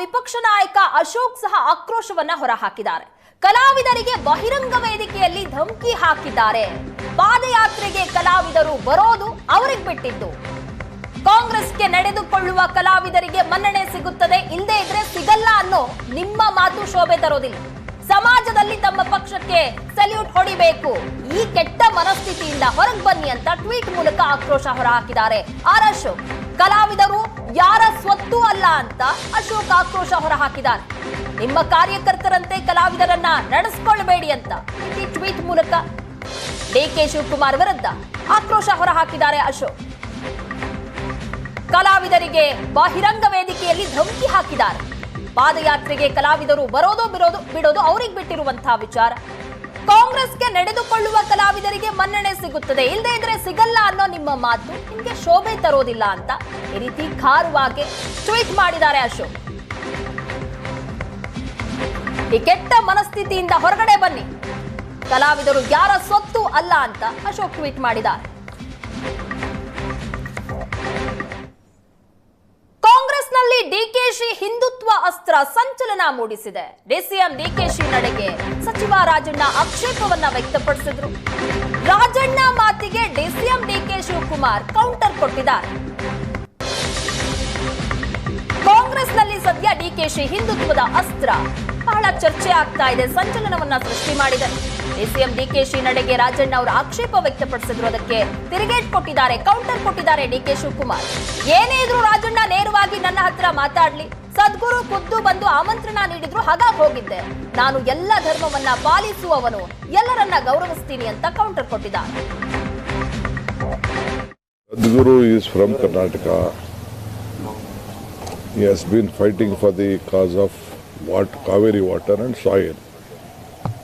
ವಿಪಕ್ಷ ನಾಯಕ ಅಶೋಕ್ ಸಹ ಆಕ್ರೋಶವನ್ನ ಹೊರಹಾಕಿದ್ದಾರೆ. ಕಲಾವಿದರಿಗೆ ಬಹಿರಂಗ ವೇದಿಕೆಯಲ್ಲಿ ಧಮಕಿ ಹಾಕಿದ್ದಾರೆ. ಪಾದಯಾತ್ರೆಗೆ ಕಲಾವಿದರು ಬರೋದು ಅವರಿಗೆ ಬಿಟ್ಟಿದ್ದು. ಕಾಂಗ್ರೆಸ್ಗೆ ನಡೆದುಕೊಳ್ಳುವ ಕಲಾವಿದರಿಗೆ ಮನ್ನಣೆ ಸಿಗುತ್ತದೆ, ಇಲ್ಲದೆ ಇದ್ರೆ ಸಿಗಲ್ಲ ಅನ್ನೋ ನಿಮ್ಮ ಮಾತು ಶೋಭೆ ತರೋದಿಲ್ಲ. ಸಮಾಜದಲ್ಲಿ ತಮ್ಮ ಪಕ್ಷಕ್ಕೆ ಸಲ್ಯೂಟ್ ಹೊಡಿಬೇಕು. ಈ ಕೆಟ್ಟ ಮನಸ್ಥಿತಿಯಿಂದ ಹೊರಗೆ ಬನ್ನಿ ಅಂತ ಟ್ವೀಟ್ ಮೂಲಕ ಆಕ್ರೋಶ ಹೊರಹಾಕಿದ್ದಾರೆ ಆರ್ ಅಶೋಕ್. ಕಲಾವಿದರು ಯಾರ ಸ್ವತ್ತು ಅಲ್ಲ ಅಂತ ಅಶೋಕ್ ಆಕ್ರೋಶ ಹೊರಹಾಕಿದ್ದಾರೆ. ನಿಮ್ಮ ಕಾರ್ಯಕರ್ತರಂತೆ ಕಲಾವಿದರನ್ನ ನಡೆಸಿಕೊಳ್ಳಬೇಡಿ ಅಂತ ಈ ಟ್ವೀಟ್ ಮೂಲಕ ಡಿಕೆ ಶಿವಕುಮಾರ್ ವಿರುದ್ಧ ಆಕ್ರೋಶ ಹೊರಹಾಕಿದ್ದಾರೆ ಅಶೋಕ್. ಕಲಾವಿದರಿಗೆ ಬಹಿರಂಗ ವೇದಿಕೆಯಲ್ಲಿ ಧಮಕಿ ಹಾಕಿದ್ದಾರೆ. ಪಾದಯಾತ್ರೆಗೆ ಕಲಾವಿದರು ಬರೋದು ಬಿಡೋದು ಅವರಿಗೆ ಬಿಟ್ಟಿರುವಂತಹ ವಿಚಾರ. ಕಾಂಗ್ರೆಸ್ಗೆ ನಡೆದುಕೊಳ್ಳುವ ಕಲಾವಿದರಿಗೆ ಮನ್ನಣೆ ಸಿಗುತ್ತದೆ, ಇಲ್ಲದೆ ಇದ್ರೆ ಸಿಗಲ್ಲ ಅನ್ನೋ ನಿಮ್ಮ ಮಾತು ನಿಮ್ಗೆ ಶೋಭೆ ತರೋದಿಲ್ಲ ಅಂತ ಈ ರೀತಿ ಖಾರವಾಗಿ ಟ್ವೀಟ್ ಮಾಡಿದ್ದಾರೆ ಅಶೋಕ್. ಈ ಕೆಟ್ಟ ಮನಸ್ಥಿತಿಯಿಂದ ಹೊರಗಡೆ ಬನ್ನಿ, ಕಲಾವಿದರು ಯಾರ ಸ್ವತ್ತು ಅಲ್ಲ ಅಂತ ಅಶೋಕ್ ಟ್ವೀಟ್ ಮಾಡಿದ್ದಾರೆ. ಕಾಂಗ್ರೆಸ್ನಲ್ಲಿ ಡಿಕೆಶಿ ಹಿಂದುತ್ವ ಅಸ್ತ್ರ ಸಂಚಲನ ಮೂಡಿಸಿದೆ. ಡಿಸಿಎಂ ಡಿಕೆಶಿ ನಡೆಗೆ ಸಚಿವ ರಾಜಣ್ಣ ಆಕ್ಷೇಪವನ್ನ ವ್ಯಕ್ತಪಡಿಸಿದ್ರು. ರಾಜಣ್ಣ ಮಾತಿಗೆ ಡಿಸಿಎಂ ಡಿಕೆ ಶಿವಕುಮಾರ್ ಕೌಂಟರ್ ಕೊಟ್ಟಿದ್ದಾರೆ. ಕಾಂಗ್ರೆಸ್ನಲ್ಲಿ ಸದ್ಯ ಡಿಕೆಶಿ ಹಿಂದುತ್ವದ ಅಸ್ತ್ರ ಬಹಳ ಚರ್ಚೆ ಆಗ್ತಾ ಇದೆ, ಸಂಚಲನವನ್ನ ಸೃಷ್ಟಿ ಮಾಡಿದೆ. ಡಿಸಿಎಂ ಡಿಕೆಶಿ ನಡೆಗೆ ರಾಜಣ್ಣ ಅವರು ಆಕ್ಷೇಪ ವ್ಯಕ್ತಪಡಿಸಿದ್ರು, ಅದಕ್ಕೆ ತಿರುಗೇಟ್ ಕೊಟ್ಟಿದ್ದಾರೆ, ಕೌಂಟರ್ ಕೊಟ್ಟಿದ್ದಾರೆ ಡಿಕೆ ಶಿವಕುಮಾರ್. ಏನೇ ಇದ್ರು ರಾಜಣ್ಣ ನೇರವಾಗಿ ನನ್ನ ಹತ್ರ ಮಾತಾಡ್ಲಿ, ಸದ್ಗುರು ಖುದ್ದು ಬಂದು ಆಮಂತ್ರಣ ನೀಡಿದ್ರು, ಹಾಗಾಗಿ ಹೋಗಿದ್ದೆ. ನಾನು ಎಲ್ಲ ಧರ್ಮವನ್ನ ಪಾಲಿಸುವವನು, ಎಲ್ಲರನ್ನ ಗೌರವಿಸ್ತೀನಿ ಅಂತ ಕೌಂಟರ್ ಕೊಟ್ಟಿದ್ದಾರೆ. Sadhguru is from Karnataka. He has been fighting for the cause of Kaveri water and soil.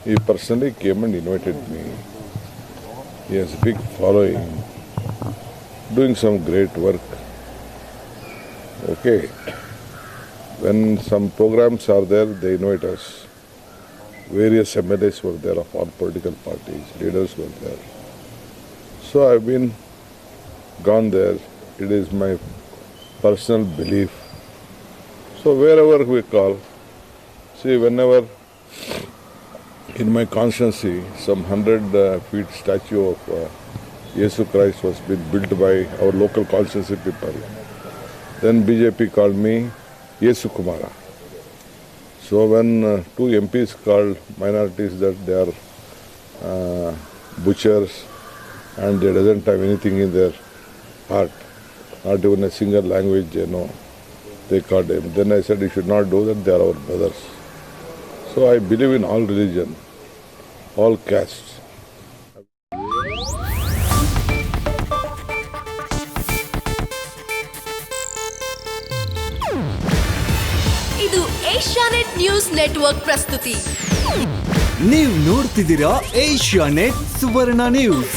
He personally came and invited me. He has a big following, doing some great work. Okay. When some programs are there, they invite us. Various MLAs were there of all political parties, leaders were there. So I've been gone there. It is my personal belief. So wherever we call, see, whenever in my constituency some 100 feet statue of Jesus Christ was been built by our local constituency people, then BJP called me Yesu Kumara. So when two MPs called minorities that they are butchers and they doesn't have anything in their heart, not even a single language, they called him. Then I said, you should not do that, they are our brothers. So I believe in all religion, all castes. ಇದು Asianet news network ಪ್ರಸ್ತುತಿ. ನೀವು ನೋಡ್ತಿದ್ದೀರಾ Asianet ಸುವರ್ಣ news.